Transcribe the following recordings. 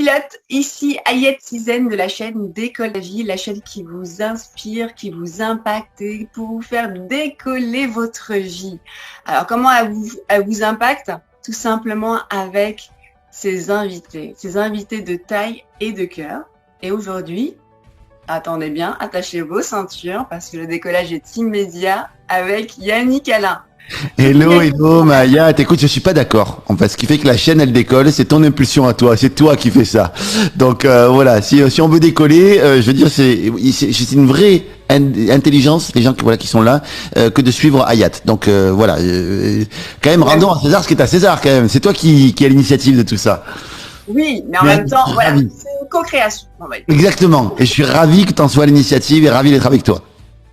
pilote, ici Ayette Cizenne de la chaîne Décolle la vie, la chaîne qui vous inspire, qui vous impacte et pour vous faire décoller votre vie. Alors comment elle vous impacte? Tout simplement avec ses invités de taille et de cœur. Et aujourd'hui, attendez bien, attachez vos ceintures parce que le décollage est immédiat avec Yannick Alain. Hello, Maya. Écoute, je suis pas d'accord. En fait, ce qui fait que la chaîne, elle décolle, c'est ton impulsion à toi. C'est toi qui fais ça. Donc, voilà. Si on veut décoller, je veux dire, c'est une vraie intelligence, les gens qui sont là, que de suivre Hayat. Donc, voilà. Quand même, rendons à César ce qui est à César, quand même. C'est toi qui a l'initiative de tout ça. Oui, mais en même temps, voilà. C'est une co-création. Exactement. Et je suis ravi que tu en sois à l'initiative et ravi d'être avec toi.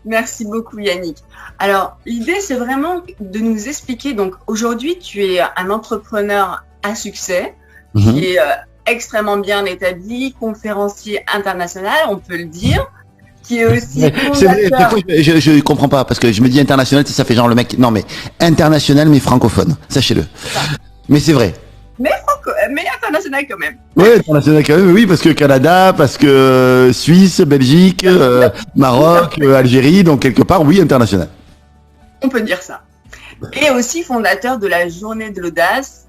Merci beaucoup Yannick. Alors, l'idée, c'est vraiment de nous expliquer. Donc, aujourd'hui, tu es un entrepreneur à succès qui est extrêmement bien établi, conférencier international, on peut le dire, qui est aussi c'est vrai, des fois, je comprends pas, parce que je me dis international, ça fait genre le mec... Non, mais international, mais francophone, sachez-le. Mais c'est vrai. Mais international quand même. Oui, international quand même, oui, parce que Canada, parce que Suisse, Belgique, Maroc, Algérie, donc quelque part, oui, international. On peut dire ça. Et aussi fondateur de la Journée de l'Audace.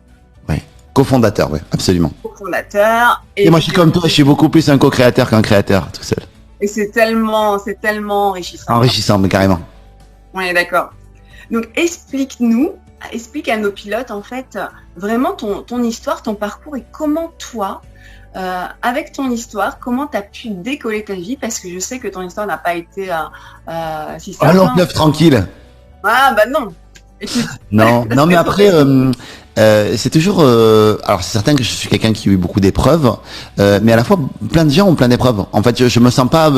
Oui, cofondateur, oui, absolument. Cofondateur. Et moi, je suis comme toi, je suis beaucoup plus un co-créateur qu'un créateur, tout seul. Et c'est tellement enrichissant. Enrichissant, mais carrément. On est d'accord. Donc, explique à nos pilotes, en fait, vraiment ton histoire, ton parcours et comment toi, avec ton histoire, comment tu as pu décoller ta vie, parce que je sais que ton histoire n'a pas été si simple. Allons, neuf, tranquille. Ah, bah non. Écoute. Non, mais après, c'est toujours... alors, c'est certain que je suis quelqu'un qui a eu beaucoup d'épreuves, mais à la fois, plein de gens ont plein d'épreuves. En fait, je me sens pas,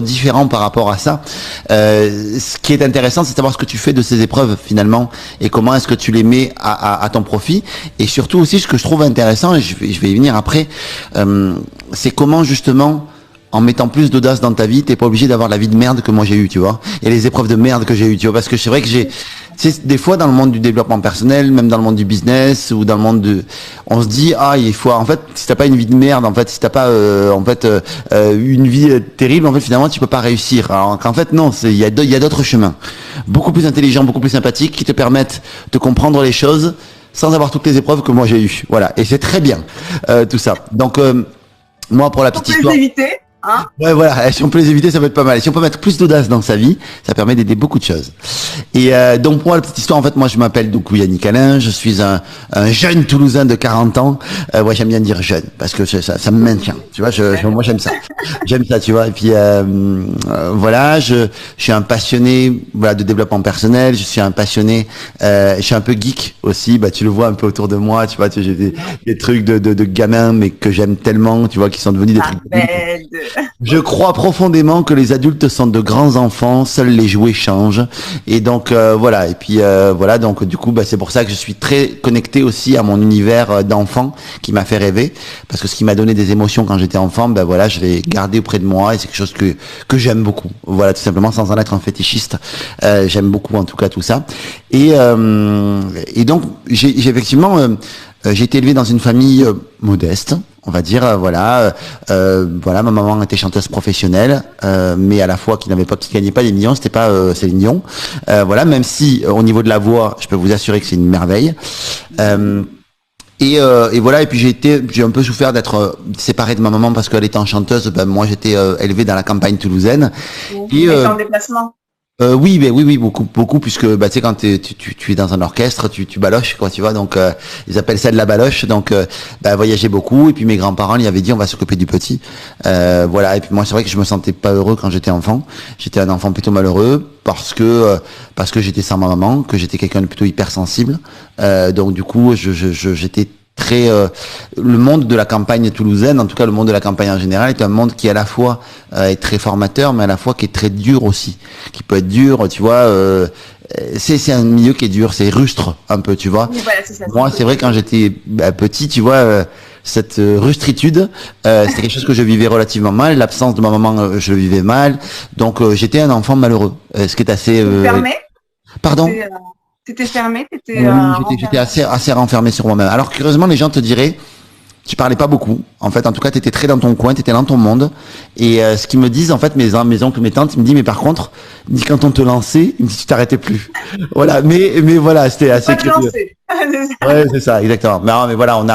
différent par rapport à ça. Ce qui est intéressant, c'est de savoir ce que tu fais de ces épreuves, finalement, et comment est-ce que tu les mets à ton profit. Et surtout aussi, ce que je trouve intéressant, et je vais y venir après, c'est comment, justement... En mettant plus d'audace dans ta vie, t'es pas obligé d'avoir la vie de merde que moi j'ai eu, tu vois. Et les épreuves de merde que j'ai eu, tu vois. Parce que c'est vrai que des fois dans le monde du développement personnel, même dans le monde du business ou dans le monde on se dit il faut, en fait, si t'as pas une vie de merde, en fait, si t'as pas, une vie terrible, en fait, finalement, tu peux pas réussir. Alors qu'en fait, non, il y a d'autres chemins, beaucoup plus intelligents, beaucoup plus sympathiques, qui te permettent de comprendre les choses sans avoir toutes les épreuves que moi j'ai eues. Voilà. Et c'est très bien, tout ça. Donc, moi, pour la petite histoire. Hein, ouais, voilà. Si on peut les éviter, ça va être pas mal. Et si on peut mettre plus d'audace dans sa vie, ça permet d'aider beaucoup de choses. Et donc pour moi, la petite histoire, en fait, moi je m'appelle donc Yannick Alain, je suis un jeune Toulousain de 40 ans. Moi j'aime bien dire jeune parce que ça me maintient. Tu vois, moi j'aime ça. J'aime ça, tu vois. Et puis voilà, je suis un passionné de développement personnel. Je suis un passionné. Je suis un peu geek aussi. Bah tu le vois un peu autour de moi. Tu vois, j'ai des trucs de gamins, mais que j'aime tellement. Tu vois, qui sont devenus des trucs. Je crois profondément que les adultes sont de grands enfants, seuls les jouets changent. Et donc voilà. Et puis voilà. Donc du coup, c'est pour ça que je suis très connecté aussi à mon univers d'enfant qui m'a fait rêver, parce que ce qui m'a donné des émotions quand j'étais enfant, voilà, je l'ai gardé auprès de moi et c'est quelque chose que j'aime beaucoup. Voilà, tout simplement, sans en être un fétichiste, j'aime beaucoup en tout cas tout ça. Et donc j'ai effectivement j'ai été élevé dans une famille modeste, on va dire, voilà, ma maman était chanteuse professionnelle, mais à la fois qui gagnait pas des millions, c'était pas Céline Dion, voilà, même si au niveau de la voix, je peux vous assurer que c'est une merveille. Et voilà, et puis j'ai un peu souffert d'être séparé de ma maman parce qu'elle étant chanteuse, moi j'étais élevé dans la campagne toulousaine. Et en déplacement. Oui, beaucoup, puisque tu sais quand tu es dans un orchestre, tu baloches quoi, tu vois, donc ils appellent ça de la baloche, donc voyager beaucoup, et puis mes grands-parents ils avaient dit on va s'occuper du petit, voilà, et puis moi c'est vrai que je me sentais pas heureux quand j'étais enfant, j'étais un enfant plutôt malheureux parce que j'étais sans ma maman, que j'étais quelqu'un de plutôt hypersensible, donc du coup j'étais très le monde de la campagne toulousaine, en tout cas le monde de la campagne en général, est un monde qui à la fois est très formateur, mais à la fois qui est très dur aussi, qui peut être dur, tu vois. C'est un milieu qui est dur, c'est rustre un peu, tu vois. Oui, voilà, c'est ça. Moi, c'est vrai quand j'étais petit, tu vois, cette rustritude, c'était quelque chose que je vivais relativement mal. L'absence de ma maman, je le vivais mal. Donc j'étais un enfant malheureux, ce qui est assez. Fermé. Pardon. T'étais fermé, j'étais assez renfermé sur moi-même. Alors curieusement, les gens te diraient Tu parlais pas beaucoup. En fait, en tout cas, tu étais très dans ton coin, tu étais dans ton monde. Et ce qu'ils me disent, en fait, mes oncles, mes tantes, ils me disent, mais par contre, ils me disent, quand on te lançait, ils me disent, tu t'arrêtais plus. Voilà. Mais voilà, c'était assez curieux. Ouais, c'est ça, exactement. Mais, non, mais voilà, on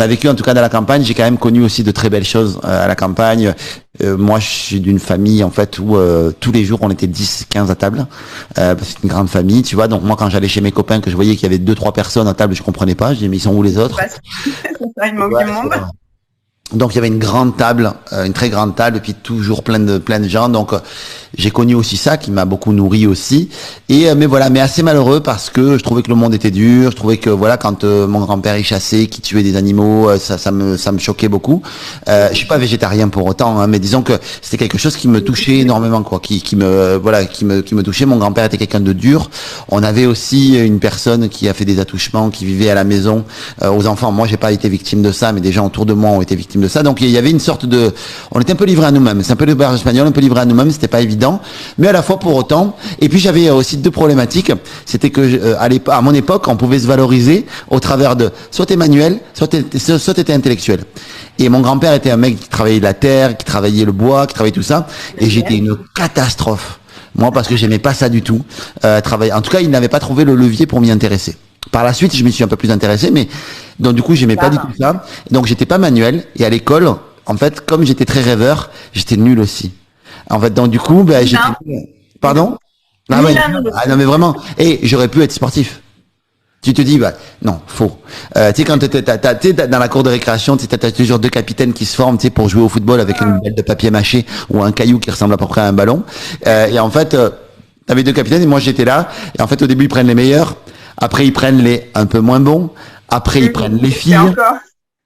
a vécu, en tout cas, dans la campagne. J'ai quand même connu aussi de très belles choses à la campagne. Moi, je suis d'une famille, en fait, où tous les jours, on était 10, 15 à table. C'est une grande famille, tu vois. Donc, moi, quand j'allais chez mes copains, que je voyais qu'il y avait 2, 3 personnes à table, je comprenais pas. Je disais, mais ils sont où les autres? Il manque du monde. Donc il y avait une grande table, une très grande table, et puis toujours plein de gens. Donc j'ai connu aussi ça, qui m'a beaucoup nourri aussi. Et mais voilà, mais assez malheureux parce que je trouvais que le monde était dur. Je trouvais que voilà, quand mon grand-père il chassait, qui tuait des animaux, ça me choquait beaucoup. Je suis pas végétarien pour autant, hein, mais disons que c'était quelque chose qui me touchait énormément, quoi, qui me touchait. Mon grand-père était quelqu'un de dur. On avait aussi une personne qui a fait des attouchements, qui vivait à la maison aux enfants. Moi, j'ai pas été victime de ça, mais des gens autour de moi ont été victimes de ça. Donc il y avait une sorte de, on était un peu livré à nous-mêmes. C'est un peu le barrage espagnol, un peu livré à nous-mêmes. C'était pas évident, mais à la fois pour autant. Et puis j'avais aussi 2 problématiques. C'était que à mon époque, on pouvait se valoriser au travers de soit t'es manuel, soit t'étais intellectuel. Et mon grand-père était un mec qui travaillait de la terre, qui travaillait le bois, qui travaillait tout ça. Et j'étais une catastrophe. Moi, parce que j'aimais pas ça du tout. Travailler. En tout cas, il n'avait pas trouvé le levier pour m'y intéresser. Par la suite, je m'y suis un peu plus intéressé, mais donc du coup, j'aimais pas du tout ça. Donc j'étais pas manuel. Et à l'école, en fait, comme j'étais très rêveur, j'étais nul aussi. En fait, donc du coup, ben, j'étais. Pardon? Ah, ouais, non, mais vraiment. Et j'aurais pu être sportif. Tu te dis, bah, non, faux. Tu sais, quand t'es dans la cour de récréation, tu t'as toujours 2 capitaines qui se forment, tu sais, pour jouer au football avec une balle de papier mâché ou un caillou qui ressemble à peu près à un ballon. Et en fait, t'avais 2 capitaines et moi j'étais là. Et en fait, au début, ils prennent les meilleurs. Après, ils prennent les un peu moins bons. Après, ils prennent les filles.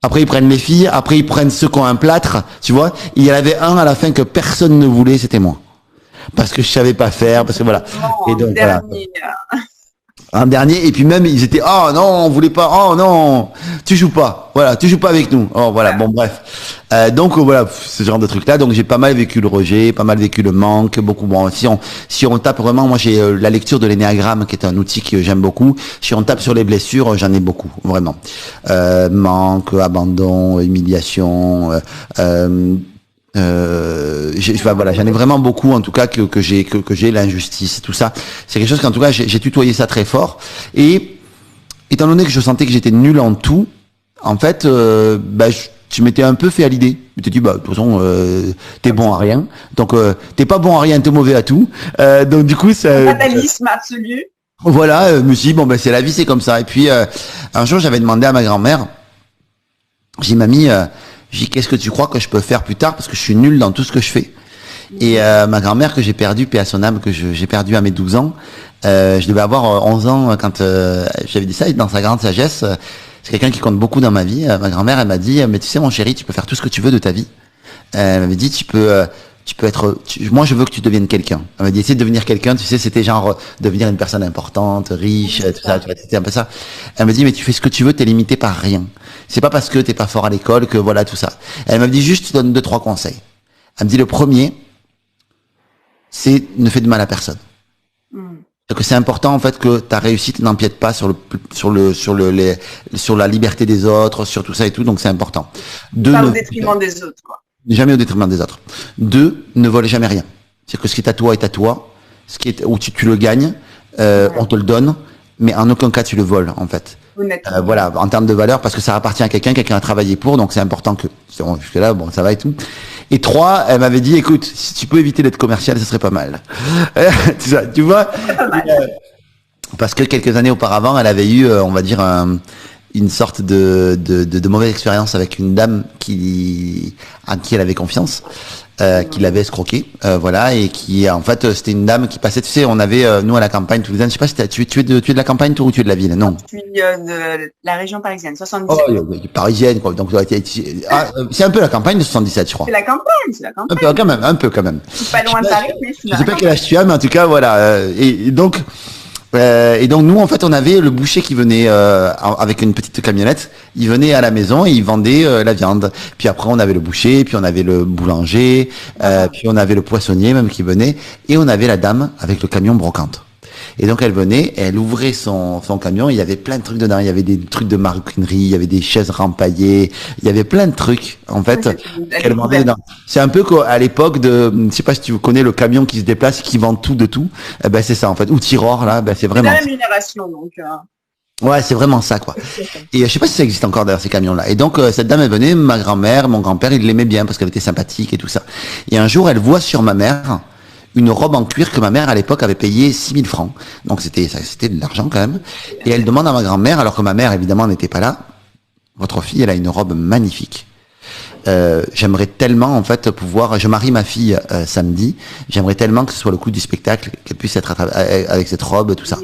Après, ils prennent les filles. Après, ils prennent ceux qui ont un plâtre. Tu vois, il y en avait un à la fin que personne ne voulait, c'était moi. Parce que je savais pas faire, parce que voilà. Et donc, voilà. Un dernier, et puis même, ils étaient, oh non, on voulait pas, oh non, tu joues pas. Voilà, tu joues pas avec nous. Oh, voilà, bon, bref. Donc, voilà, ce genre de truc-là. Donc, j'ai pas mal vécu le rejet, pas mal vécu le manque, beaucoup. Bon, si on tape vraiment, moi, j'ai la lecture de l'énéagramme, qui est un outil que j'aime beaucoup. Si on tape sur les blessures, j'en ai beaucoup, vraiment. Manque, abandon, humiliation, voilà, j'en ai vraiment beaucoup, en tout cas, que j'ai l'injustice, tout ça. C'est quelque chose qu'en tout cas, j'ai tutoyé ça très fort. Et, étant donné que je sentais que j'étais nul en tout, en fait, je m'étais un peu fait à l'idée. Je m'étais dit, de toute façon, t'es bon à rien. Donc, t'es pas bon à rien, t'es mauvais à tout. Donc, du coup, ça. Fatalisme absolu. Voilà, je me suis dit, bon, c'est la vie, c'est comme ça. Et puis, un jour, j'avais demandé à ma grand-mère, j'ai dit, mamie, j'ai dit, qu'est-ce que tu crois que je peux faire plus tard, parce que je suis nul dans tout ce que je fais. Et ma grand-mère que j'ai perdue, paix à son âme, que j'ai perdue à mes 12 ans, je devais avoir 11 ans quand j'avais dit ça, et dans sa grande sagesse, c'est quelqu'un qui compte beaucoup dans ma vie. Ma grand-mère, elle m'a dit, mais tu sais mon chéri, tu peux faire tout ce que tu veux de ta vie. Elle m'avait dit, tu peux être, moi je veux que tu deviennes quelqu'un. Elle m'a dit, essayer de devenir quelqu'un, tu sais, c'était genre devenir une personne importante, riche, tout ça, c'était un peu ça. Elle m'a dit, mais tu fais ce que tu veux, t'es limité par rien. C'est pas parce que t'es pas fort à l'école que voilà tout ça. Elle m'a dit juste, je te donne 2, 3 conseils. Elle me dit, le premier, c'est ne fais de mal à personne. Donc c'est important en fait que ta réussite n'empiète pas sur la liberté des autres, sur tout ça et tout. Donc c'est important. Pas au détriment des autres, quoi. Jamais au détriment des autres. 2, ne vole jamais rien. C'est que ce qui est à toi est à toi. Ce qui est où tu le gagnes, on te le donne, mais en aucun cas tu le voles en fait. Voilà, en termes de valeur, parce que ça appartient à quelqu'un a travaillé pour, donc c'est important que jusque là, bon, ça va et tout. Et 3, elle m'avait dit, écoute, si tu peux éviter d'être commercial, ce serait pas mal. Tu vois, parce que quelques années auparavant, elle avait eu, on va dire, une sorte de mauvaise expérience avec une dame à qui elle avait confiance, qui l'avait escroqué, voilà, et qui en fait c'était une dame qui passait, tu sais, on avait nous à la campagne toulousaine, je sais pas si tu es de la campagne toi ou tu es de la ville, non? Je suis de la région parisienne, 77. Oh, parisienne quoi, donc c'est un peu la campagne de 77 je crois. C'est la campagne. Un peu quand même. Je suis pas loin de Paris, mais je sais pas quel âge tu as, mais en tout cas voilà, et donc nous en fait on avait le boucher qui venait avec une petite camionnette, il venait à la maison et il vendait la viande. Puis après on avait le boucher, puis on avait le boulanger, puis on avait le poissonnier même qui venait, et on avait la dame avec le camion brocante. Et donc elle venait, et elle ouvrait son camion, il y avait plein de trucs dedans, il y avait des trucs de maroquinerie, il y avait des chaises rempaillées, il y avait plein de trucs en fait qu'elle vendait dedans. C'est un peu à l'époque de, je sais pas si tu connais le camion qui se déplace, qui vend tout de tout, eh ben c'est ça en fait. Ou Tiror là, ben c'est vraiment. C'est la rémunération donc. Ouais, c'est vraiment ça, quoi. Et je sais pas si ça existe encore d'ailleurs ces camions-là. Et donc cette dame elle venait, ma grand-mère, mon grand-père, il l'aimait bien parce qu'elle était sympathique et tout ça. Et un jour, elle voit sur ma mère une robe en cuir que ma mère à l'époque avait payé 6 000 francs. Donc c'était de l'argent quand même. Et elle demande à ma grand-mère, alors que ma mère évidemment n'était pas là, votre fille, elle a une robe magnifique. J'aimerais tellement en fait pouvoir, je marie ma fille samedi, j'aimerais tellement que ce soit le coup du spectacle, qu'elle puisse être avec cette robe, tout ça.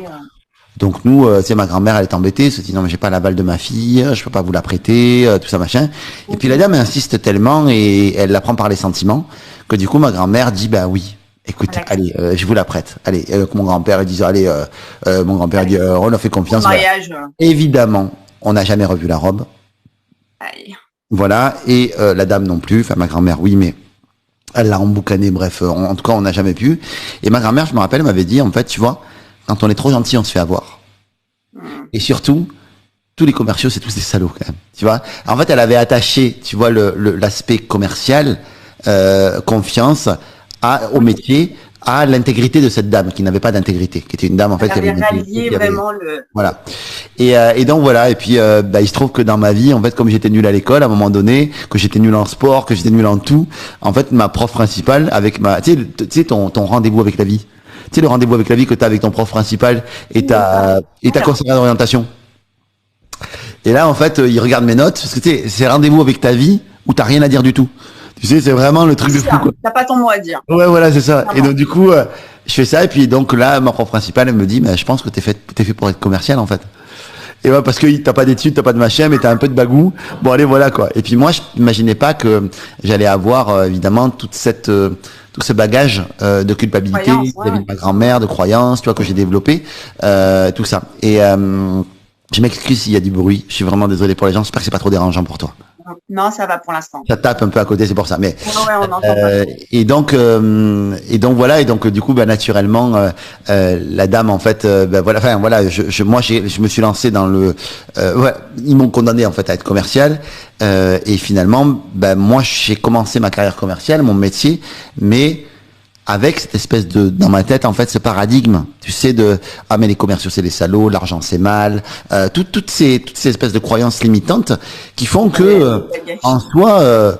Donc nous, c'est ma grand-mère, elle est embêtée, elle se dit non mais j'ai pas la balle de ma fille, je peux pas vous la prêter, tout ça machin. Et puis la dame insiste tellement et elle la prend par les sentiments que du coup ma grand-mère dit bah oui, écoute, allez, je vous la prête. Allez, mon grand-père dit allez, mon grand-père dit on a fait confiance. Mariage. Voilà. Évidemment, on n'a jamais revu la robe. Aïe. Voilà, et la dame non plus, enfin ma grand-mère oui, mais elle l'a emboucané, bref, en tout cas on n'a jamais pu. Et ma grand-mère, je me rappelle, m'avait dit en fait, tu vois, quand on est trop gentil, on se fait avoir. Et surtout, tous les commerciaux, c'est tous des salauds quand même. Tu vois. En fait, elle avait attaché, tu vois, l'aspect commercial, confiance, au métier, à l'intégrité de cette dame qui n'avait pas d'intégrité, qui était une dame en fait. Elle avait rallié vraiment le. Voilà. Et donc voilà. Et puis, il se trouve que dans ma vie, en fait, comme j'étais nul à l'école, à un moment donné, que j'étais nul en sport, que j'étais nul en tout, en fait, ma prof principale, avec tu sais, ton rendez-vous avec la vie. Tu sais, le rendez-vous avec la vie que tu as avec ton prof principal et ta conseillère d'orientation. Et là, en fait, il regarde mes notes, parce que tu sais, c'est rendez-vous avec ta vie où t'as rien à dire du tout. Tu sais, c'est vraiment le truc de fou, quoi. T'as pas ton mot à dire. Ouais, voilà, c'est ça. Et donc, du coup, je fais ça, et puis donc là, ma prof principale, elle me dit, mais je pense que t'es fait pour être commercial, en fait. Et ouais, parce que t'as pas d'études, t'as pas de machin, mais t'as un peu de bagou. Bon, allez, voilà, quoi. Et puis moi, je n'imaginais pas que j'allais avoir, évidemment, tout ce bagage de culpabilité vis-à-vis de ma grand-mère, de croyances, tu vois, que j'ai développé, tout ça. Et je m'excuse s'il y a du bruit. Je suis vraiment désolé pour les gens. J'espère que c'est pas trop dérangeant pour toi. Non, ça va pour l'instant. Ça tape un peu à côté, c'est pour ça. Mais ouais, on entend pas. et donc voilà. Et donc du coup, naturellement, la dame en fait, voilà. Enfin voilà. Je me suis lancé dans le. Ils m'ont condamné en fait à être commercial. Et finalement, moi j'ai commencé ma carrière commerciale, mon métier, mais avec cette espèce dans ma tête en fait ce paradigme, tu sais, mais les commerciaux c'est des salauds, l'argent c'est mal, toutes ces espèces de croyances limitantes qui font que en soi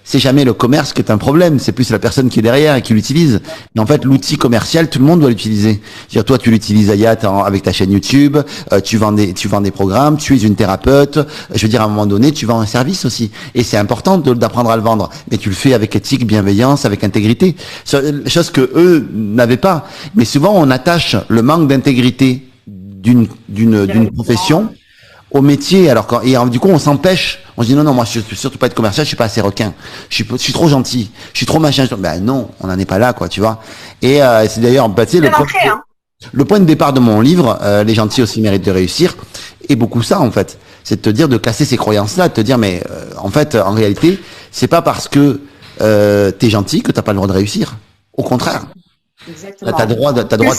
c'est jamais le commerce qui est un problème, c'est plus la personne qui est derrière et qui l'utilise. Mais en fait, l'outil commercial, tout le monde doit l'utiliser. C'est-à-dire, toi, tu l'utilises, Ayat, avec ta chaîne YouTube, tu vends des programmes, tu es une thérapeute. Je veux dire, à un moment donné, tu vends un service aussi. Et c'est important d'apprendre à le vendre. Mais tu le fais avec éthique, bienveillance, avec intégrité. Chose que eux n'avaient pas. Mais souvent, on attache le manque d'intégrité d'une profession au métier, du coup on s'empêche, on se dit non moi je suis surtout pas être commercial, je suis pas assez requin, je suis trop gentil, je suis trop machin, non, on n'en est pas là quoi, tu vois. Et c'est d'ailleurs le point de départ de mon livre, les gentils aussi méritent de réussir, et beaucoup ça en fait, c'est de te dire de casser ces croyances là, de te dire mais en fait en réalité c'est pas parce que t'es gentil que t'as pas le droit de réussir, au contraire. Exactement. T'as droit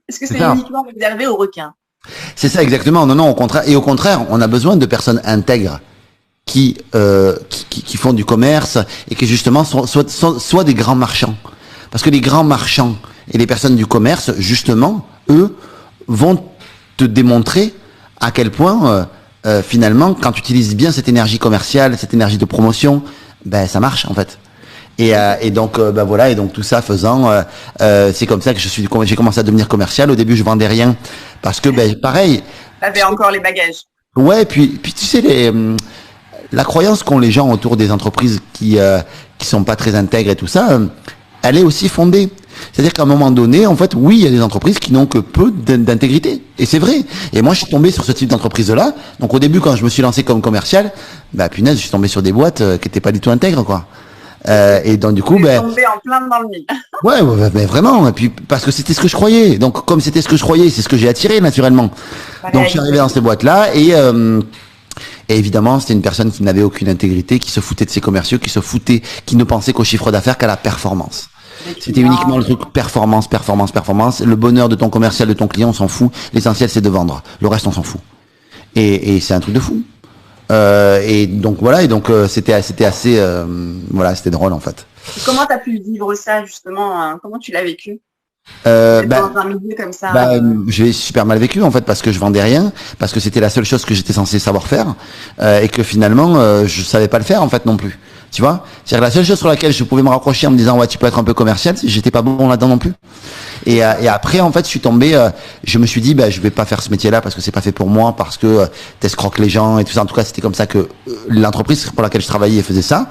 Est-ce que c'est uniquement réservé aux requins? C'est ça exactement. Non, au contraire. Et au contraire, on a besoin de personnes intègres qui font du commerce et qui justement soient des grands marchands. Parce que les grands marchands et les personnes du commerce, justement, eux, vont te démontrer à quel point, finalement, quand tu utilises bien cette énergie commerciale, cette énergie de promotion, ça marche en fait. Et donc voilà, et donc tout ça faisant, c'est comme ça que j'ai commencé à devenir commercial. Au début, je vendais rien parce que pareil. T'avais encore les bagages. Ouais, puis tu sais la croyance qu'ont les gens autour des entreprises qui sont pas très intègres et tout ça, elle est aussi fondée. C'est-à-dire qu'à un moment donné, en fait, oui, il y a des entreprises qui n'ont que peu d'intégrité. Et c'est vrai. Et moi, je suis tombé sur ce type d'entreprise-là. Donc au début, quand je me suis lancé comme commercial, punaise, je suis tombé sur des boîtes qui étaient pas du tout intègres, quoi. Et donc du coup, tombé en plein dans le mille. Ouais, mais vraiment. Et puis parce que c'était ce que je croyais. Donc comme c'était ce que je croyais, c'est ce que j'ai attiré naturellement. Donc je suis arrivé dans ces boîtes-là et évidemment, c'était une personne qui n'avait aucune intégrité, qui se foutait de ses commerciaux, qui ne pensait qu'au chiffre d'affaires, qu'à la performance. C'était uniquement le truc performance, performance, performance. Le bonheur de ton commercial, de ton client, on s'en fout. L'essentiel, c'est de vendre. Le reste, on s'en fout. Et c'est un truc de fou. Et donc voilà, c'était assez, voilà, c'était drôle en fait. Et comment tu as pu vivre ça justement, hein? Comment tu l'as vécu? Dans un milieu comme ça. J'ai super mal vécu en fait parce que je vendais rien, parce que c'était la seule chose que j'étais censé savoir faire, et que finalement je savais pas le faire en fait non plus. Tu vois, c'est-à-dire que la seule chose sur laquelle je pouvais me raccrocher en me disant ouais tu peux être un peu commercial, j'étais pas bon là-dedans non plus. Et après en fait je suis tombé, je me suis dit je vais pas faire ce métier-là parce que c'est pas fait pour moi, parce que t'escroques les gens et tout ça. En tout cas c'était comme ça que l'entreprise pour laquelle je travaillais faisait ça.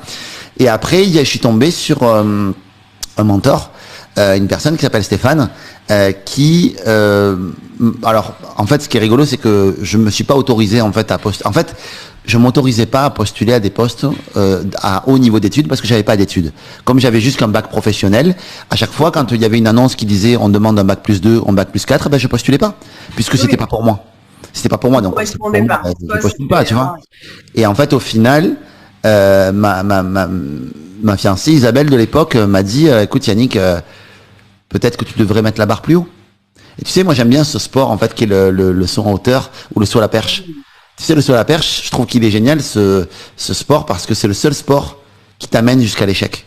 Et après je suis tombé sur un mentor. Une personne qui s'appelle Stéphane, qui alors en fait ce qui est rigolo c'est que je me suis pas autorisé en fait je m'autorisais pas à postuler à des postes à haut niveau d'études parce que j'avais pas d'études. Comme j'avais juste qu'un bac professionnel, à chaque fois quand il y avait une annonce qui disait on demande un bac plus 2, un bac plus 4, je postulais pas puisque c'était pas pour moi. C'était pas pour moi donc je postule pas, tu vois. Et en fait au final ma fiancée Isabelle de l'époque m'a dit écoute Yannick, peut-être que tu devrais mettre la barre plus haut. Et tu sais, moi j'aime bien ce sport en fait qui est le saut en hauteur ou le saut à la perche. Tu sais, le saut à la perche, je trouve qu'il est génial ce sport parce que c'est le seul sport qui t'amène jusqu'à l'échec.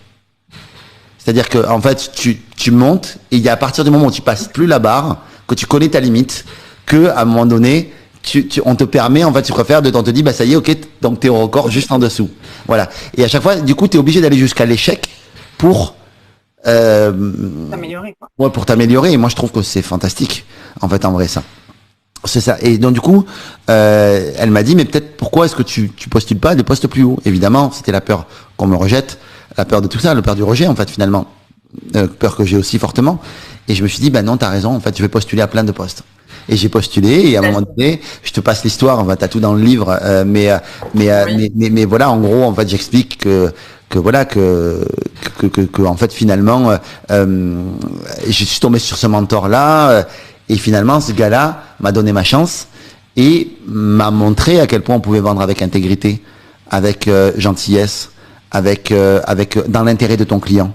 C'est-à-dire que en fait tu montes et il y a à partir du moment où tu passes plus la barre, que tu connais ta limite, que à un moment donné on te permet, en fait, tu préfères on te dit, ça y est, ok, donc t'es au record juste en dessous. Voilà. Et à chaque fois, du coup, t'es obligé d'aller jusqu'à l'échec pour, t'améliorer, quoi. Ouais, pour t'améliorer. Et moi, je trouve que c'est fantastique. En fait, en vrai, ça. C'est ça. Et donc, du coup, elle m'a dit, mais peut-être, pourquoi est-ce que tu postules pas des postes plus hauts? Évidemment, c'était la peur qu'on me rejette, la peur de tout ça, la peur du rejet, en fait, finalement. Peur que j'ai aussi fortement. Et je me suis dit, non, t'as raison, en fait, je vais postuler à plein de postes. Et j'ai postulé et à un moment donné, je te passe l'histoire, t'as tout dans le livre, mais voilà, en gros, en fait, j'explique que en fait finalement, je suis tombé sur ce mentor-là et finalement, ce gars-là m'a donné ma chance et m'a montré à quel point on pouvait vendre avec intégrité, avec gentillesse, avec dans l'intérêt de ton client.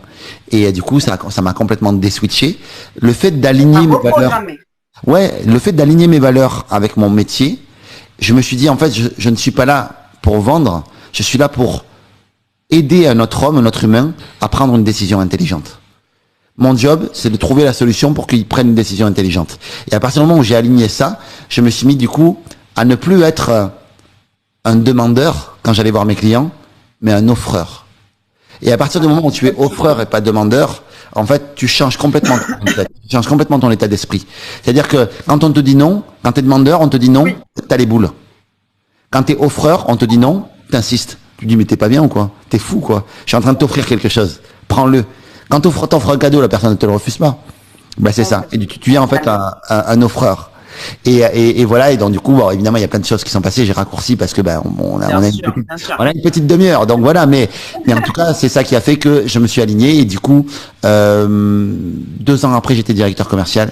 Et du coup, ça m'a complètement déswitché. Le fait d'aligner mes valeurs. Ouais, le fait d'aligner mes valeurs avec mon métier, je me suis dit, en fait, je ne suis pas là pour vendre, je suis là pour aider un autre homme, un autre humain, à prendre une décision intelligente. Mon job, c'est de trouver la solution pour qu'il prenne une décision intelligente. Et à partir du moment où j'ai aligné ça, je me suis mis, du coup, à ne plus être un demandeur quand j'allais voir mes clients, mais un offreur. Et à partir du moment où tu es offreur et pas demandeur, en fait, tu changes complètement ton état d'esprit. C'est-à-dire que quand on te dit non, quand t'es demandeur, on te dit non, t'as les boules. Quand t'es offreur, on te dit non, t'insistes. Tu dis mais t'es pas bien ou quoi? T'es fou quoi? Je suis en train de t'offrir quelque chose. Prends-le. Quand t'offres un cadeau, la personne ne te le refuse pas. C'est ça. Et tu viens en fait un offreur. Et voilà, et donc du coup, évidemment, il y a plein de choses qui sont passées, j'ai raccourci parce que on a une petite demi-heure, donc voilà, mais en tout cas, c'est ça qui a fait que je me suis aligné, et du coup, 2 ans après, j'étais directeur commercial.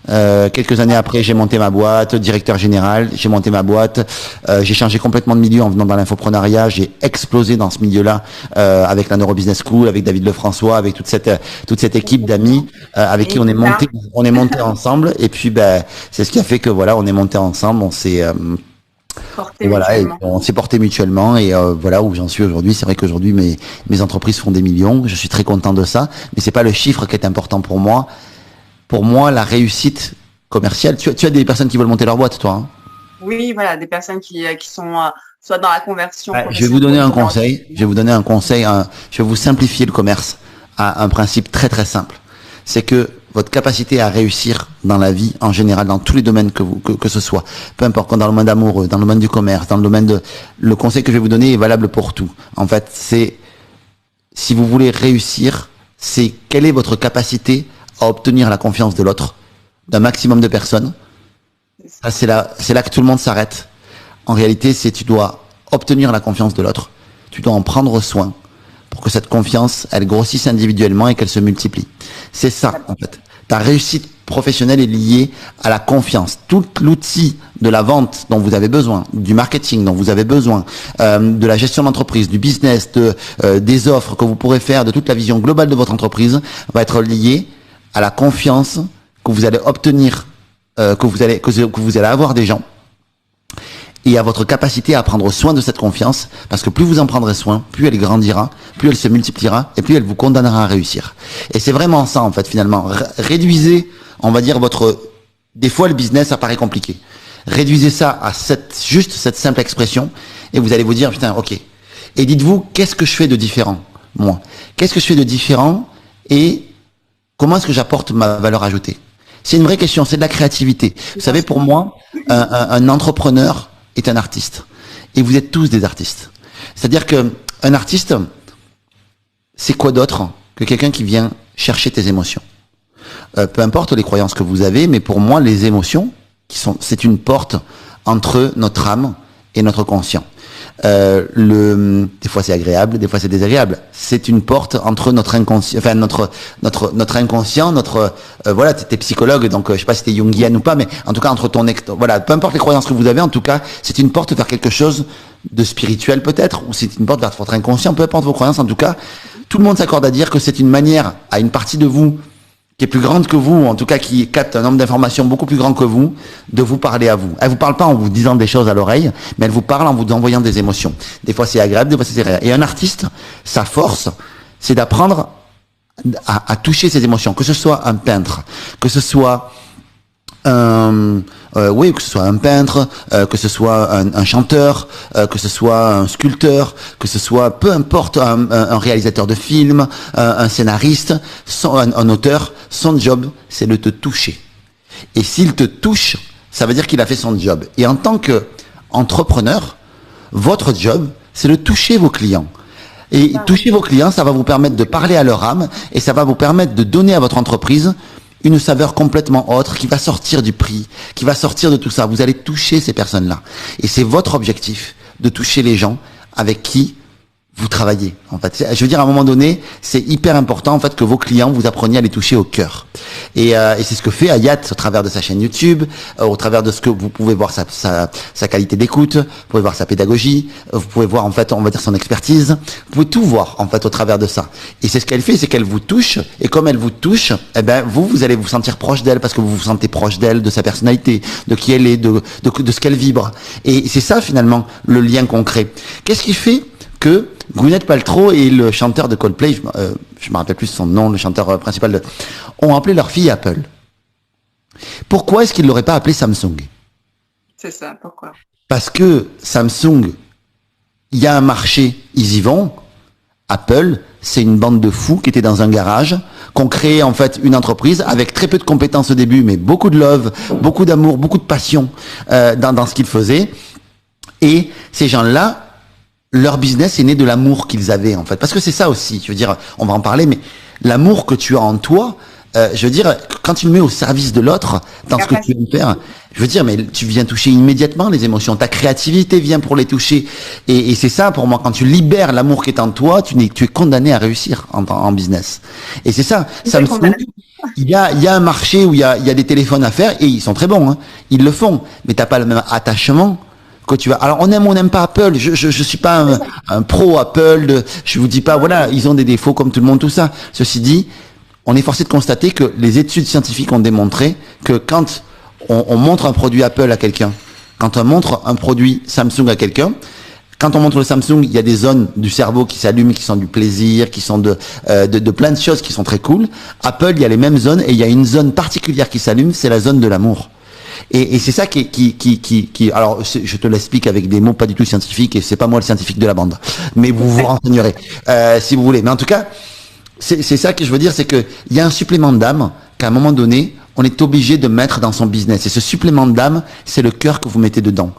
Quelques années après, j'ai monté ma boîte, directeur général, j'ai monté ma boîte, j'ai changé complètement de milieu en venant dans l'infoprenariat, j'ai explosé dans ce milieu-là, avec la Neurobusiness School, avec David Lefrançois, avec toute cette équipe d'amis, avec qui on est monté ensemble, et puis, c'est ce qui a fait que voilà, on est monté ensemble, on s'est, on s'est porté mutuellement, et voilà où j'en suis aujourd'hui. C'est vrai qu'aujourd'hui, mes entreprises font des millions, je suis très content de ça, mais c'est pas le chiffre qui est important pour moi. Pour moi, la réussite commerciale, tu as des personnes qui veulent monter leur boîte, toi, hein? Oui, voilà, des personnes qui sont soit dans la conversion. Je vais vous donner un conseil. Je vais vous simplifier le commerce à un principe très très simple. C'est que votre capacité à réussir dans la vie, en général, dans tous les domaines que ce soit, peu importe, dans le domaine amoureux, dans le domaine du commerce, dans le domaine le conseil que je vais vous donner est valable pour tout. En fait, c'est, si vous voulez réussir, c'est quelle est votre capacité à obtenir la confiance de l'autre, d'un maximum de personnes. Ça, c'est là que tout le monde s'arrête. En réalité, tu dois obtenir la confiance de l'autre. Tu dois en prendre soin pour que cette confiance, elle grossisse individuellement et qu'elle se multiplie. C'est ça, en fait. Ta réussite professionnelle est liée à la confiance. Tout l'outil de la vente dont vous avez besoin, du marketing dont vous avez besoin, de la gestion d'entreprise, du business, des offres que vous pourrez faire, de toute la vision globale de votre entreprise, va être lié à la confiance que vous allez obtenir, que vous allez avoir des gens, et à votre capacité à prendre soin de cette confiance, parce que plus vous en prendrez soin, plus elle grandira, plus elle se multipliera, et plus elle vous condamnera à réussir. Et c'est vraiment ça, en fait, finalement. Réduisez, on va dire, des fois, le business, ça paraît compliqué. Réduisez ça à juste cette simple expression, et vous allez vous dire, putain, ok. Et dites-vous, qu'est-ce que je fais de différent, moi? Qu'est-ce que je fais de différent, et comment est-ce que j'apporte ma valeur ajoutée? C'est une vraie question, c'est de la créativité. Vous savez, pour moi, un entrepreneur est un artiste. Et vous êtes tous des artistes. C'est-à-dire que un artiste, c'est quoi d'autre que quelqu'un qui vient chercher tes émotions? Peu importe les croyances que vous avez, mais pour moi, les émotions, c'est une porte entre notre âme et notre conscient. Des fois c'est agréable, des fois c'est désagréable. C'est une porte entre notre inconscient, enfin notre inconscient, voilà, t'es psychologue, donc je sais pas si t'es jungienne ou pas, mais en tout cas entre voilà, peu importe les croyances que vous avez, en tout cas, c'est une porte vers quelque chose de spirituel peut-être, ou c'est une porte vers votre inconscient, peu importe vos croyances, en tout cas, tout le monde s'accorde à dire que c'est une manière à une partie de vous qui est plus grande que vous, ou en tout cas qui capte un nombre d'informations beaucoup plus grand que vous, de vous parler à vous. Elle vous parle pas en vous disant des choses à l'oreille, mais elle vous parle en vous envoyant des émotions. Des fois c'est agréable, des fois c'est désagréable. Et un artiste, sa force, c'est d'apprendre à toucher ses émotions. Que ce soit un peintre, que ce soit que ce soit un peintre, que ce soit un chanteur, que ce soit un sculpteur, que ce soit, peu importe, un réalisateur de film, un scénariste, un auteur, son job, c'est de te toucher. Et s'il te touche, ça veut dire qu'il a fait son job. Et en tant qu'entrepreneur, votre job, c'est de toucher vos clients. Et toucher vos clients, ça va vous permettre de parler à leur âme, et ça va vous permettre de donner à votre entreprise une saveur complètement autre, qui va sortir du prix, qui va sortir de tout ça. Vous allez toucher ces personnes-là. Et c'est votre objectif, de toucher les gens avec qui vous travaillez. En fait, je veux dire, à un moment donné, c'est hyper important en fait que vos clients, vous appreniez à les toucher au cœur. Et c'est ce que fait Hayat au travers de sa chaîne YouTube, au travers de ce que vous pouvez voir sa qualité d'écoute, vous pouvez voir sa pédagogie, vous pouvez voir en fait, on va dire son expertise, vous pouvez tout voir en fait au travers de ça. Et c'est ce qu'elle fait, c'est qu'elle vous touche, et comme elle vous touche, eh ben vous allez vous sentir proche d'elle parce que vous vous sentez proche d'elle, de sa personnalité, de qui elle est, de ce qu'elle vibre. Et c'est ça finalement le lien concret. Qu'est-ce qui fait que Gwyneth Paltrow et le chanteur de Coldplay, je me rappelle plus son nom, le chanteur principal, ont appelé leur fille Apple? Pourquoi est-ce qu'ils l'auraient pas appelé Samsung? C'est ça, pourquoi? Parce que Samsung, il y a un marché, ils y vont. Apple, c'est une bande de fous qui étaient dans un garage, qu'on créé en fait une entreprise avec très peu de compétences au début, mais beaucoup de love, beaucoup d'amour, beaucoup de passion dans ce qu'ils faisaient. Et ces gens-là, leur business est né de l'amour qu'ils avaient en fait, parce que c'est ça aussi, je veux dire, on va en parler, mais l'amour que tu as en toi, je veux dire, quand tu le mets au service de l'autre, dans ce que tu veux faire, je veux dire, mais tu viens toucher immédiatement les émotions, ta créativité vient pour les toucher, et c'est ça pour moi, quand tu libères l'amour qui est en toi, tu es condamné à réussir en business. Et c'est ça, il y a un marché où il y a des téléphones à faire, et ils sont très bons, hein, ils le font, mais t'as pas le même attachement que tu vas. Alors on aime ou on n'aime pas Apple. Je suis pas un pro Apple. Je vous dis pas, voilà, ils ont des défauts comme tout le monde, tout ça. Ceci dit, on est forcé de constater que les études scientifiques ont démontré que quand on montre un produit Apple à quelqu'un, quand on montre un produit Samsung à quelqu'un, quand on montre le Samsung, il y a des zones du cerveau qui s'allument, qui sont du plaisir, qui sont de plein de choses qui sont très cool. Apple, il y a les mêmes zones et il y a une zone particulière qui s'allume, c'est la zone de l'amour. Et c'est ça qui alors je te l'explique avec des mots pas du tout scientifiques, et c'est pas moi le scientifique de la bande, mais vous vous renseignerez si vous voulez. Mais en tout cas, c'est ça que je veux dire, c'est que il y a un supplément d'âme qu'à un moment donné, on est obligé de mettre dans son business. Et ce supplément d'âme, c'est le cœur que vous mettez dedans.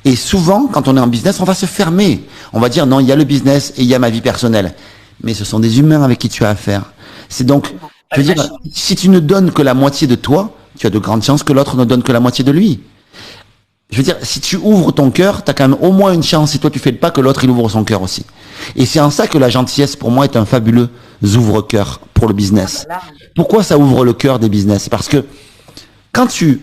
Et souvent, quand on est en business, on va se fermer. On va dire non, il y a le business et il y a ma vie personnelle. Mais ce sont des humains avec qui tu as affaire. C'est donc, je veux dire, si tu ne donnes que la moitié de toi, tu as de grandes chances que l'autre ne donne que la moitié de lui. Je veux dire, si tu ouvres ton cœur, tu as quand même au moins une chance, si toi tu fais le pas, que l'autre il ouvre son cœur aussi. Et c'est en ça que la gentillesse pour moi est un fabuleux ouvre-cœur pour le business. Voilà. Pourquoi ça ouvre le cœur des business? Parce que quand tu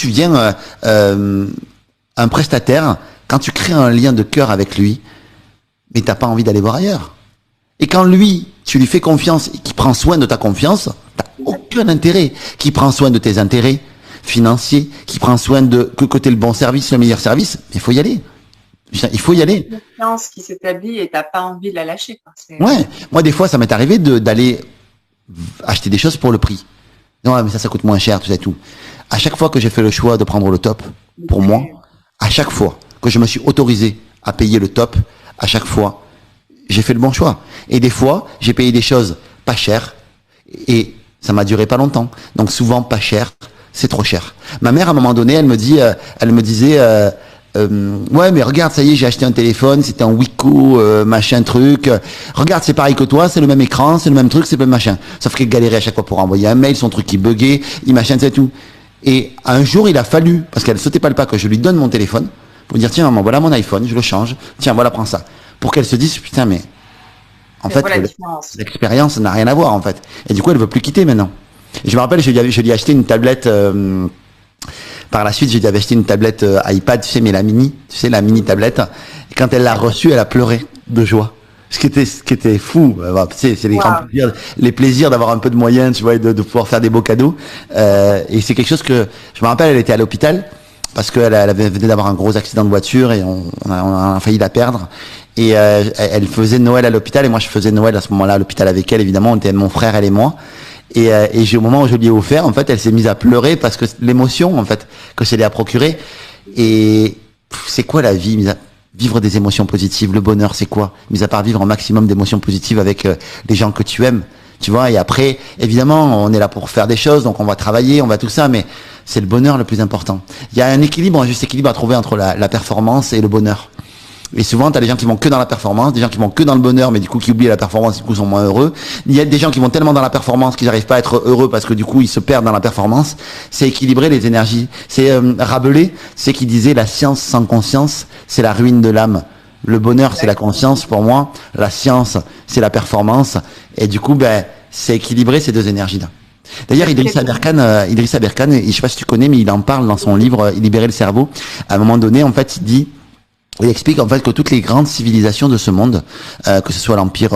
viens un prestataire, quand tu crées un lien de cœur avec lui, mais t'as pas envie d'aller voir ailleurs. Et quand lui, tu lui fais confiance et qu'il prend soin de ta confiance, t'as aucun intérêt. Qui prend soin de tes intérêts financiers, qui prend soin de que t'aies le bon service, le meilleur service, il faut y aller. Il faut y aller. Une confiance qui s'établit et t'as pas envie de la lâcher, quoi. Ouais. Moi, des fois, ça m'est arrivé d'aller acheter des choses pour le prix. Non, mais ça coûte moins cher, tout ça et tout. À chaque fois que j'ai fait le choix de prendre le top, pour moi, à chaque fois que je me suis autorisé à payer le top, à chaque fois, j'ai fait le bon choix. Et des fois, j'ai payé des choses pas chères et ça m'a duré pas longtemps. Donc souvent, pas cher, c'est trop cher. Ma mère, à un moment donné, elle me disait, ouais, mais regarde, ça y est, j'ai acheté un téléphone, c'était un Wiko, machin truc. Regarde, c'est pareil que toi, c'est le même écran, c'est le même truc, c'est le même machin. Sauf qu'elle galérait à chaque fois pour envoyer un mail, son truc qui buguait, il machin, c'est tout. Et un jour, il a fallu, parce qu'elle sautait pas le pas, que je lui donne mon téléphone, pour dire, tiens, maman, voilà mon iPhone, je le change. Tiens, voilà, prends ça. Pour qu'elle se dise, putain, mais en fait, l'expérience n'a rien à voir, en fait. Et du coup, elle veut plus quitter maintenant. Et je me rappelle, je lui ai acheté une tablette, par la suite, j'ai acheté une tablette iPad, tu sais, mais la mini tablette. Et quand elle l'a reçue, elle a pleuré de joie. Ce qui était fou. Tu sais, c'est les plaisirs d'avoir un peu de moyens, tu vois, et de pouvoir faire des beaux cadeaux. Et c'est quelque chose que, je me rappelle, elle était à l'hôpital parce qu'elle venait d'avoir un gros accident de voiture et on a failli la perdre. Et elle faisait Noël à l'hôpital et moi je faisais Noël à ce moment-là à l'hôpital avec elle, évidemment. On était mon frère, elle et moi. Et au moment où je lui ai offert, en fait, elle s'est mise à pleurer parce que l'émotion, en fait, que ça lui a procuré. Et c'est quoi la vie? Vivre des émotions positives, le bonheur, c'est quoi? Mis à part vivre un maximum d'émotions positives avec les gens que tu aimes, tu vois. Et après, évidemment, on est là pour faire des choses, donc on va travailler, on va tout ça, mais c'est le bonheur le plus important. Il y a un équilibre, un juste équilibre à trouver entre la performance et le bonheur. Et souvent, tu as des gens qui vont que dans la performance, des gens qui vont que dans le bonheur, mais du coup qui oublient la performance, du coup sont moins heureux. Il y a des gens qui vont tellement dans la performance qu'ils n'arrivent pas à être heureux parce que du coup ils se perdent dans la performance. C'est équilibrer les énergies. C'est Rabelais, c'est qui disait la science sans conscience, c'est la ruine de l'âme. Le bonheur, c'est la conscience pour moi. La science, c'est la performance. Et du coup, c'est équilibrer ces deux énergies-là. D'ailleurs, Idriss Aberkan, je sais pas si tu connais, mais il en parle dans son livre Libérer le cerveau. À un moment donné, en fait, il explique en fait que toutes les grandes civilisations de ce monde, que ce soit l'empire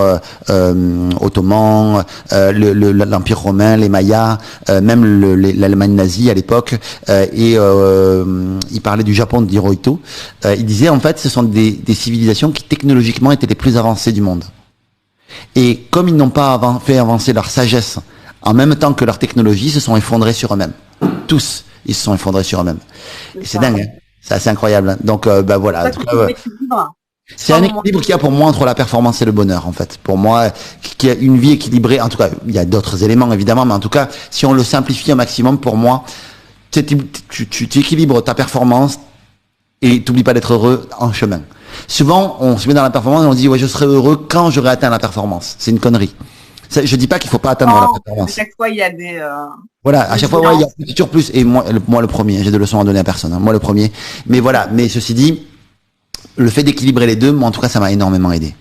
ottoman, l'empire romain, les Mayas, même l'Allemagne nazie à l'époque, il parlait du Japon de Hirohito, il disait en fait ce sont des civilisations qui technologiquement étaient les plus avancées du monde. Et comme ils n'ont pas fait avancer leur sagesse en même temps que leur technologie, ils se sont effondrés sur eux-mêmes. Tous, ils se sont effondrés sur eux-mêmes. Et c'est dingue, hein. C'est assez incroyable. Donc, voilà. C'est un équilibre qu'il y a pour moi entre la performance et le bonheur, en fait. Pour moi, qu'il y a une vie équilibrée. En tout cas, il y a d'autres éléments, évidemment, mais en tout cas, si on le simplifie un maximum, pour moi, tu équilibres ta performance et t'oublies pas d'être heureux en chemin. Souvent, on se met dans la performance et on se dit, ouais, je serai heureux quand j'aurai atteint la performance. C'est une connerie. Je dis pas qu'il faut pas atteindre la performance. À chaque fois, il y a des... Voilà, à chaque fois, ouais, il y a toujours plus. Et moi le premier, j'ai des leçons à donner à personne. Hein, moi, le premier. Mais voilà, mais ceci dit, le fait d'équilibrer les deux, moi, en tout cas, ça m'a énormément aidé.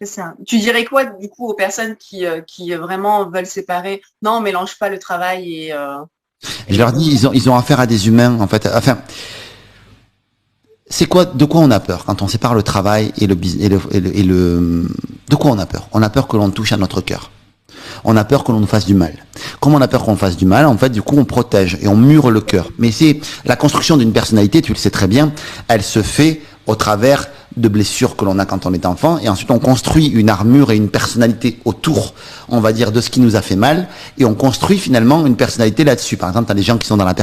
C'est ça. Tu dirais quoi, du coup, aux personnes qui vraiment veulent séparer? Non, on mélange pas le travail et... Je leur dis, ils ont affaire à des humains, en fait. Enfin, de quoi on a peur quand on sépare le travail et le de quoi on a peur? On a peur que l'on touche à notre cœur. On a peur que l'on nous fasse du mal. Comme on a peur qu'on nous fasse du mal, en fait, du coup, on protège et on mure le cœur. Mais c'est la construction d'une personnalité, tu le sais très bien, elle se fait au travers de blessures que l'on a quand on est enfant, et ensuite on construit une armure et une personnalité autour, on va dire, de ce qui nous a fait mal, et on construit finalement une personnalité là-dessus. Par exemple, t'as des gens qui sont dans la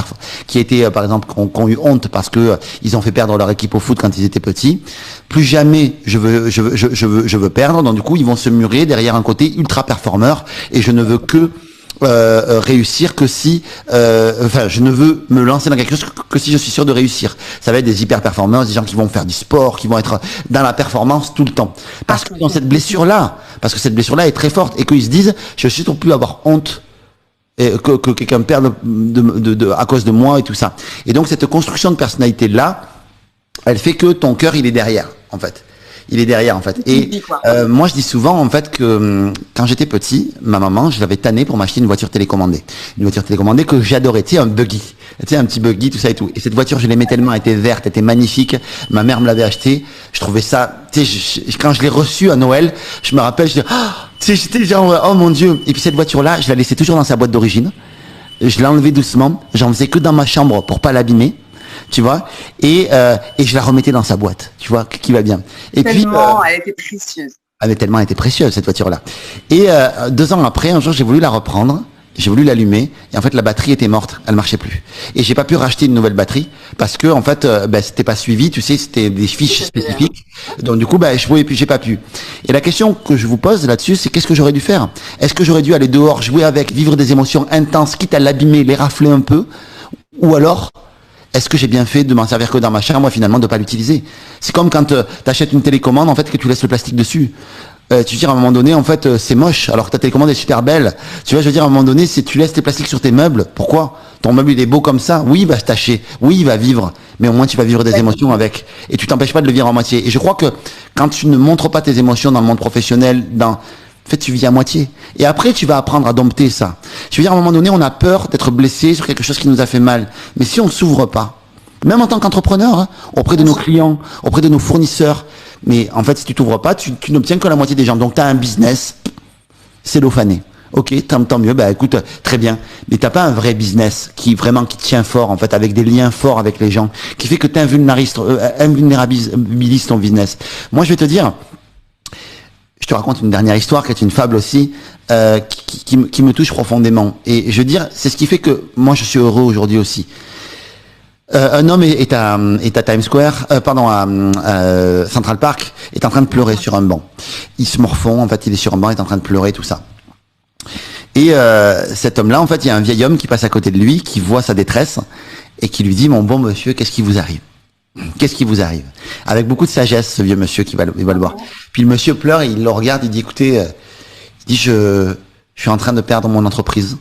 qui étaient, par exemple, qui ont eu honte parce que ils ont fait perdre leur équipe au foot quand ils étaient petits. Plus jamais je veux perdre, donc du coup ils vont se murer derrière un côté ultra performeur, et je ne veux que réussir que si je ne veux me lancer dans quelque chose que si je suis sûr de réussir. Ça va être des hyper performeurs, des gens qui vont faire du sport, qui vont être dans la performance tout le temps. Parce que dans cette blessure là est très forte, et qu'ils se disent, je suis surtout plus avoir honte et que quelqu'un me perde à cause de moi et tout ça. Et donc cette construction de personnalité là, elle fait que ton cœur il est derrière, en fait. Il est derrière en fait. Et moi je dis souvent en fait que quand j'étais petit, ma maman, je l'avais tanné pour m'acheter une voiture télécommandée. Une voiture télécommandée que j'adorais, tu sais, un buggy. Tu sais, un petit buggy, tout ça et tout. Et cette voiture, je l'aimais tellement, elle était verte, elle était magnifique. Ma mère me l'avait achetée. Je trouvais ça, tu sais, quand je l'ai reçue à Noël, je me rappelle, je dis, tu sais, j'étais genre, oh mon Dieu. Et puis cette voiture-là, je la laissais toujours dans sa boîte d'origine. Je l'ai enlevée doucement. J'en faisais que dans ma chambre pour pas l'abîmer. Tu vois, et je la remettais dans sa boîte, tu vois, qui va bien. Et tellement, elle était précieuse. Elle était précieuse, cette voiture-là. Et 2 ans après, un jour, j'ai voulu la reprendre, j'ai voulu l'allumer, et en fait, la batterie était morte, elle marchait plus. Et j'ai pas pu racheter une nouvelle batterie, parce que, en fait, c'était pas suivi, tu sais, c'était des fiches spécifiques. Donc, du coup, je pouvais plus, j'ai pas pu. Et la question que je vous pose là-dessus, c'est qu'est-ce que j'aurais dû faire? Est-ce que j'aurais dû aller dehors, jouer avec, vivre des émotions intenses, quitte à l'abîmer, les rafler un peu? Ou alors, est-ce que j'ai bien fait de m'en servir que dans ma chambre, moi, finalement, de pas l'utiliser? C'est comme quand tu achètes une télécommande, en fait, que tu laisses le plastique dessus. Tu veux dire, à un moment donné, en fait, c'est moche, alors que ta télécommande est super belle. Tu vois, je veux dire, à un moment donné, si tu laisses tes plastiques sur tes meubles, pourquoi? Ton meuble, il est beau comme ça. Oui, il va se tâcher. Oui, il va vivre. Mais au moins, tu vas vivre des émotions avec. Et tu t'empêches pas de le vivre à moitié. Et je crois que quand tu ne montres pas tes émotions dans le monde professionnel, en fait, tu vis à moitié. Et après, tu vas apprendre à dompter ça. Je veux dire, à un moment donné, on a peur d'être blessé sur quelque chose qui nous a fait mal. Mais si on s'ouvre pas, même en tant qu'entrepreneur, hein, auprès de nos clients, auprès de nos fournisseurs, mais en fait, si tu t'ouvres pas, tu n'obtiens que la moitié des gens. Donc, tu as un business, c'est l'ophané. Ok, tant mieux, écoute, très bien. Mais t'as pas un vrai business qui tient fort, en fait, avec des liens forts avec les gens, qui fait que tu invulnérabilises ton business. Moi, je vais te dire, je te raconte une dernière histoire qui est une fable aussi, qui me touche profondément. Et je veux dire, c'est ce qui fait que moi, je suis heureux aujourd'hui aussi. Un homme est à Times Square, à Central Park, est en train de pleurer sur un banc. Il se morfond, en fait, il est sur un banc, il est en train de pleurer, tout ça. Et cet homme-là, en fait, il y a un vieil homme qui passe à côté de lui, qui voit sa détresse, et qui lui dit, mon bon monsieur, qu'est-ce qui vous arrive? Qu'est-ce qui vous arrive? Avec beaucoup de sagesse, ce vieux monsieur il va le voir. Puis le monsieur pleure, et il le regarde, il dit, écoutez, je suis en train de perdre mon entreprise,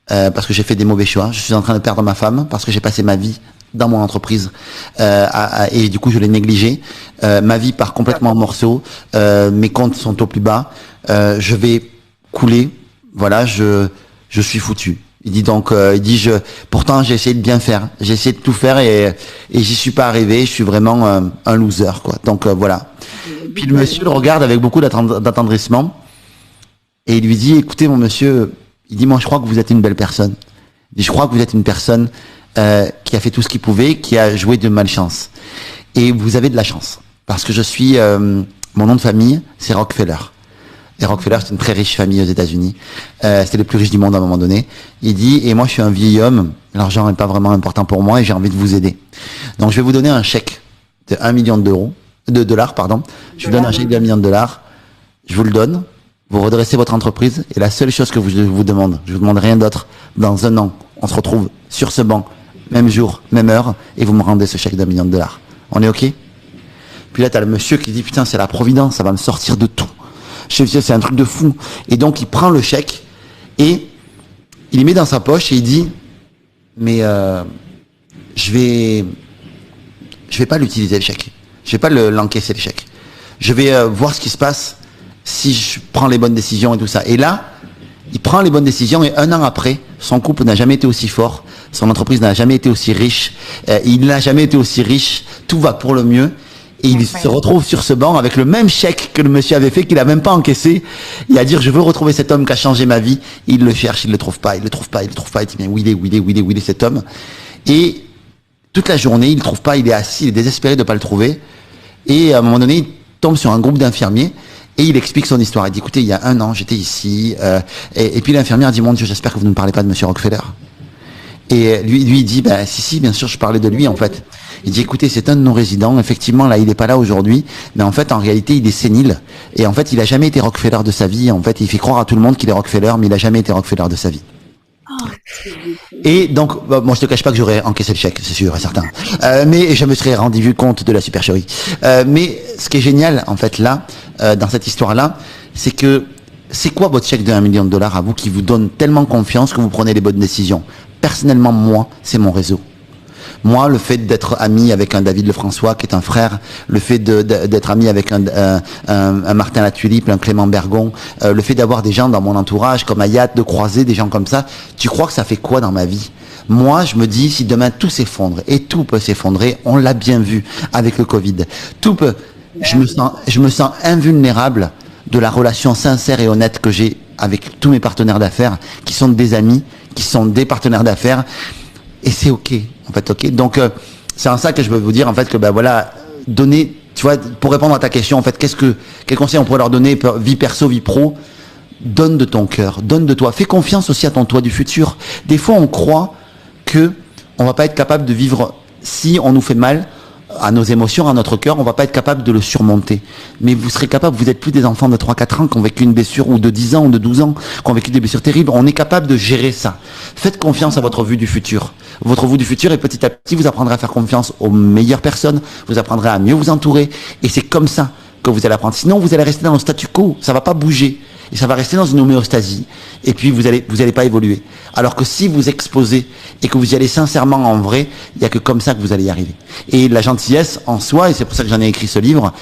parce que j'ai fait des mauvais choix. Je suis en train de perdre ma femme, parce que j'ai passé ma vie dans mon entreprise et du coup je l'ai négligé. Ma vie part complètement en morceaux, mes comptes sont au plus bas, je vais couler, voilà, je suis foutu. Il dit donc, pourtant j'ai essayé de bien faire, j'ai essayé de tout faire et j'y suis pas arrivé, je suis vraiment un loser quoi. Donc voilà. Puis le monsieur le regarde avec beaucoup d'attendrissement et il lui dit, écoutez mon monsieur, il dit, moi je crois que vous êtes une belle personne. Il dit, je crois que vous êtes une personne qui a fait tout ce qu'il pouvait, qui a joué de malchance. Et vous avez de la chance. Parce que mon nom de famille, c'est Rockefeller. Et Rockefeller, c'est une très riche famille aux États-Unis. C'était les plus riches du monde à un moment donné. Il dit, et moi je suis un vieil homme, l'argent n'est pas vraiment important pour moi et j'ai envie de vous aider. Donc je vais vous donner un chèque de $1 million, de dollars, pardon. Je vous donne un chèque de $1 million. Je vous le donne. Vous redressez votre entreprise et la seule chose que je vous demande, je vous demande rien d'autre, dans 1 an, on se retrouve sur ce banc, même jour, même heure, et vous me rendez ce chèque d'$1 million. On est ok? Puis là, t'as le monsieur qui dit, putain, c'est la providence, ça va me sortir de tout. C'est un truc de fou. Et donc, il prend le chèque, et il le met dans sa poche, et il dit, mais je vais pas l'utiliser, le chèque. Je vais pas l'encaisser, le chèque. Je vais voir ce qui se passe si je prends les bonnes décisions et tout ça. Et là, il prend les bonnes décisions, et 1 an après, son couple n'a jamais été aussi fort, son entreprise n'a jamais été aussi riche, il n'a jamais été aussi riche, tout va pour le mieux, et il se retrouve sur ce banc avec le même chèque que le monsieur avait fait, qu'il a même pas encaissé, et à dire, je veux retrouver cet homme qui a changé ma vie. Il le cherche, il le trouve pas, il dit, mais où il est cet homme? Et toute la journée, il le trouve pas, il est assis, il est désespéré de pas le trouver, et à un moment donné, il tombe sur un groupe d'infirmiers, et il explique son histoire. Il dit, écoutez, il y a 1 an, j'étais ici, et puis l'infirmière dit, mon Dieu, j'espère que vous ne parlez pas de monsieur Rockefeller. Et lui il dit, si, bien sûr, je parlais de lui, en fait. Il dit, écoutez, c'est un de nos résidents, effectivement, là, il n'est pas là aujourd'hui, mais en fait, en réalité, il est sénile, et en fait, il a jamais été Rockefeller de sa vie, en fait, il fait croire à tout le monde qu'il est Rockefeller, mais il a jamais été Rockefeller de sa vie. Et donc, moi je te cache pas que j'aurais encaissé le chèque, c'est sûr et certain. Mais je me serais rendu compte de la supercherie. Mais ce qui est génial, en fait, là, dans cette histoire-là, c'est que c'est quoi votre chèque de $1 million à vous qui vous donne tellement confiance que vous prenez les bonnes décisions? Personnellement, moi, c'est mon réseau. Moi, le fait d'être ami avec un David Lefrançois, qui est un frère, le fait d'être ami avec un Martin Latulipe, un Clément Bergon, le fait d'avoir des gens dans mon entourage, comme Ayat, de croiser des gens comme ça, tu crois que ça fait quoi dans ma vie? Moi, je me dis, si demain tout s'effondre, et tout peut s'effondrer, on l'a bien vu avec le Covid, tout peut, je me sens invulnérable de la relation sincère et honnête que j'ai avec tous mes partenaires d'affaires, qui sont des amis, qui sont des partenaires d'affaires, et c'est ok, en fait, ok. Donc, c'est en ça que je veux vous dire, en fait, que ben voilà, donner, tu vois, pour répondre à ta question, en fait, quel conseil on pourrait leur donner, vie perso, vie pro? Donne de ton cœur, donne de toi, fais confiance aussi à ton toi du futur. Des fois, on croit que on va pas être capable de vivre, si on nous fait mal à nos émotions, à notre cœur, on va pas être capable de le surmonter. Mais vous serez capable, vous êtes plus des enfants de 3-4 ans qui ont vécu une blessure, ou de 10 ans, ou de 12 ans, qui ont vécu des blessures terribles. On est capable de gérer ça. Faites confiance à votre vue du futur. Votre vue du futur, et petit à petit, vous apprendrez à faire confiance aux meilleures personnes, vous apprendrez à mieux vous entourer, et c'est comme ça que vous allez apprendre. Sinon, vous allez rester dans le statu quo, ça va pas bouger. Et ça va rester dans une homéostasie. Et puis, vous allez pas évoluer. Alors que si vous exposez et que vous y allez sincèrement en vrai, il y a que comme ça que vous allez y arriver. Et la gentillesse en soi, et c'est pour ça que j'en ai écrit ce livre,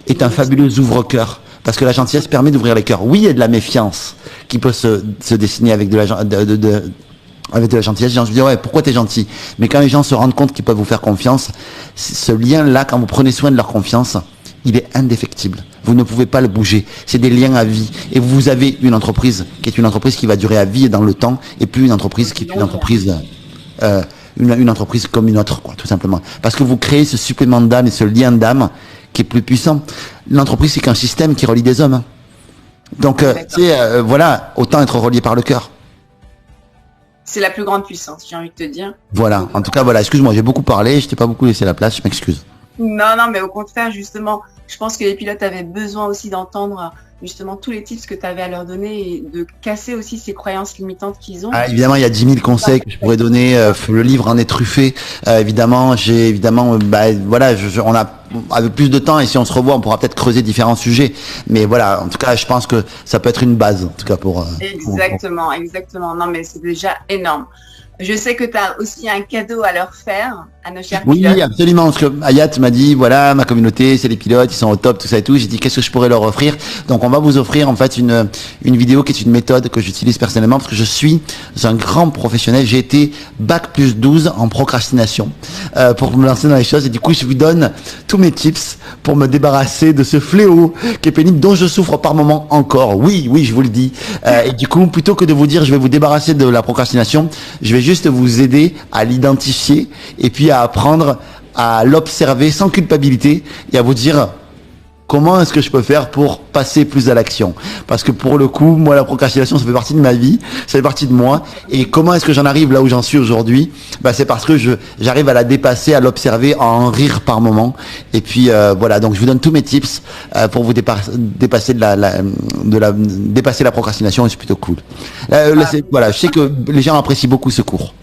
est un fabuleux ouvre-cœur. Parce que la gentillesse permet d'ouvrir les cœurs. Oui, il y a de la méfiance qui peut se dessiner avec avec de la gentillesse. Je dis, ouais, pourquoi t'es gentil? Mais quand les gens se rendent compte qu'ils peuvent vous faire confiance, ce lien-là, quand vous prenez soin de leur confiance, il est indéfectible. Vous ne pouvez pas le bouger. C'est des liens à vie. Et vous avez une entreprise qui est une entreprise qui va durer à vie et dans le temps, et plus une entreprise qui est une entreprise, une entreprise comme une autre, quoi, tout simplement. Parce que vous créez ce supplément d'âme et ce lien d'âme qui est plus puissant. L'entreprise, c'est qu'un système qui relie des hommes. Hein. Donc, voilà, autant être relié par le cœur. C'est la plus grande puissance, j'ai envie de te dire. Voilà. En tout cas, voilà. Excuse-moi, j'ai beaucoup parlé. Je t'ai pas beaucoup laissé la place. Je m'excuse. Non, mais au contraire, justement, je pense que les pilotes avaient besoin aussi d'entendre justement tous les tips que tu avais à leur donner et de casser aussi ces croyances limitantes qu'ils ont. Ah, évidemment, il y a 10 000 conseils que je pourrais donner. Le livre en est truffé. Évidemment, voilà, on a avec plus de temps et si on se revoit, on pourra peut-être creuser différents sujets. Mais voilà, en tout cas, je pense que ça peut être une base, en tout cas pour. Exactement. Non, mais c'est déjà énorme. Je sais que tu as aussi un cadeau à leur faire, à nos chers pilotes. Oui, absolument, parce que Ayat m'a dit, voilà, ma communauté, c'est les pilotes, ils sont au top, tout ça et tout. J'ai dit, qu'est-ce que je pourrais leur offrir? Donc, on va vous offrir, en fait, une vidéo qui est une méthode que j'utilise personnellement, parce que je suis un grand professionnel. J'ai été bac+12 en procrastination, pour me lancer dans les choses. Et du coup, je vous donne tous mes tips pour me débarrasser de ce fléau qui est pénible, dont je souffre par moment encore. Oui, je vous le dis. Et du coup, plutôt que de vous dire, je vais vous débarrasser de la procrastination, je vais juste vous aider à l'identifier et puis à apprendre à l'observer sans culpabilité et à vous dire comment est-ce que je peux faire pour passer plus à l'action. Parce que pour le coup, moi, la procrastination, ça fait partie de ma vie, ça fait partie de moi. Et comment est-ce que j'en arrive là où j'en suis aujourd'hui? C'est parce que j'arrive à la dépasser, à l'observer, à en rire par moment. Et puis voilà, donc je vous donne tous mes tips pour vous dépasser dépasser la procrastination et c'est plutôt cool. Voilà, je sais que les gens apprécient beaucoup ce cours.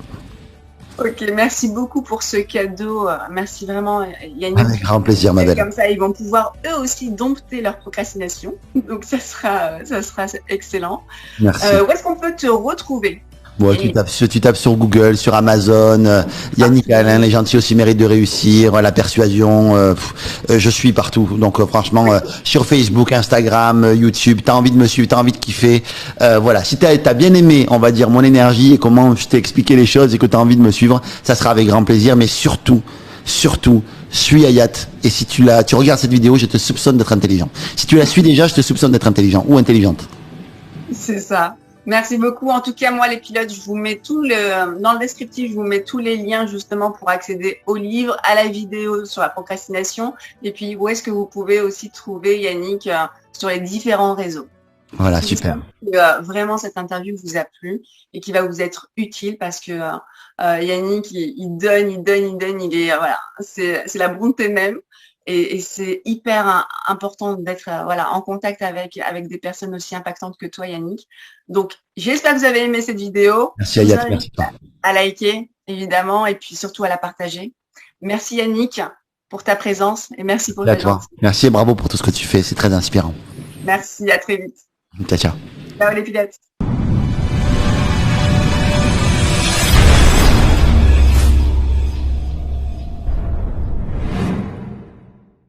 Ok, merci beaucoup pour ce cadeau. Merci vraiment, Yannick. Avec grand plaisir, ma belle. Comme ça, ils vont pouvoir eux aussi dompter leur procrastination. Donc, ça sera excellent. Merci. Où est-ce qu'on peut te retrouver? Bon, tu tapes sur Google, sur Amazon, Yannick Alain, les gentils aussi méritent de réussir, la persuasion, je suis partout. Donc franchement, sur Facebook, Instagram, YouTube, t'as envie de me suivre, t'as envie de kiffer, voilà. Si t'as bien aimé, on va dire, mon énergie et comment je t'ai expliqué les choses et que t'as envie de me suivre, ça sera avec grand plaisir. Mais surtout, suis Ayat. Et si tu regardes cette vidéo, je te soupçonne d'être intelligent. Si tu la suis déjà, je te soupçonne d'être intelligent ou intelligente. C'est ça. Merci beaucoup. En tout cas, moi, les pilotes, je vous mets dans le descriptif, je vous mets tous les liens justement pour accéder au livre, à la vidéo sur la procrastination. Et puis, où est-ce que vous pouvez aussi trouver Yannick sur les différents réseaux. Voilà, super. Vraiment, cette interview vous a plu et qui va vous être utile parce que Yannick, il donne, il est, voilà, c'est la bonté même. Et c'est hyper important d'être en contact avec des personnes aussi impactantes que toi, Yannick. Donc, j'espère que vous avez aimé cette vidéo. Merci Ayat, merci. À liker, évidemment, et puis surtout à la partager. Merci Yannick pour ta présence et merci pour ta gentillesse. Merci et bravo pour tout ce que tu fais, c'est très inspirant. Merci, à très vite. Ciao. Ciao les pilotes.